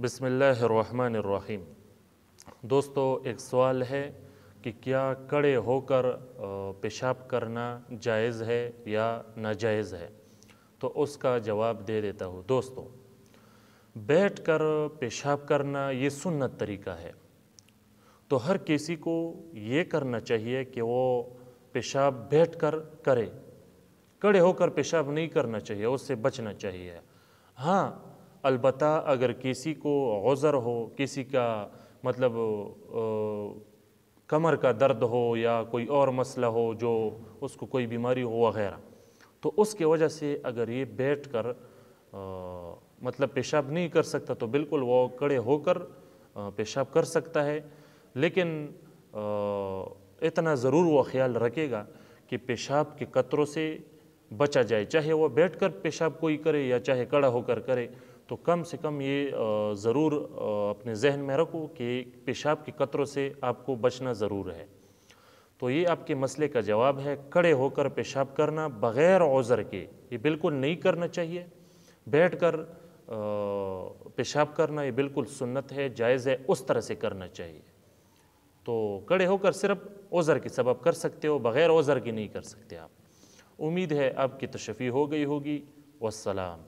بسم اللہ الرحمن الرحیم۔ دوستو، ایک سوال ہے کہ کیا کھڑے ہو کر پیشاب کرنا جائز ہے یا ناجائز ہے؟ تو اس کا جواب دے دیتا ہوں۔ دوستو، بیٹھ کر پیشاب کرنا یہ سنت طریقہ ہے، تو ہر کسی کو یہ کرنا چاہیے کہ وہ پیشاب بیٹھ کر کرے، کھڑے ہو کر پیشاب نہیں کرنا چاہیے، اس سے بچنا چاہیے۔ ہاں، البتہ اگر کسی کو عذر ہو، کسی کا مطلب کمر کا درد ہو یا کوئی اور مسئلہ ہو، جو اس کو کوئی بیماری ہو وغیرہ، تو اس کی وجہ سے اگر یہ بیٹھ کر مطلب پیشاب نہیں کر سکتا تو بالکل وہ کھڑے ہو کر پیشاب کر سکتا ہے، لیکن اتنا ضرور وہ خیال رکھے گا کہ پیشاب کے قطروں سے بچا جائے، چاہے وہ بیٹھ کر پیشاب کوئی کرے یا چاہے کھڑا ہو کر کرے، تو کم سے کم یہ ضرور اپنے ذہن میں رکھو کہ پیشاب کے قطروں سے آپ کو بچنا ضرور ہے۔ تو یہ آپ کے مسئلے کا جواب ہے۔ کھڑے ہو کر پیشاب کرنا بغیر عذر کے یہ بالکل نہیں کرنا چاہیے، بیٹھ کر پیشاب کرنا یہ بالکل سنت ہے، جائز ہے، اس طرح سے کرنا چاہیے۔ تو کھڑے ہو کر صرف عذر کے سبب کر سکتے ہو، بغیر عذر کے نہیں کر سکتے آپ۔ امید ہے آپ کی تشفی ہو گئی ہوگی۔ والسلام۔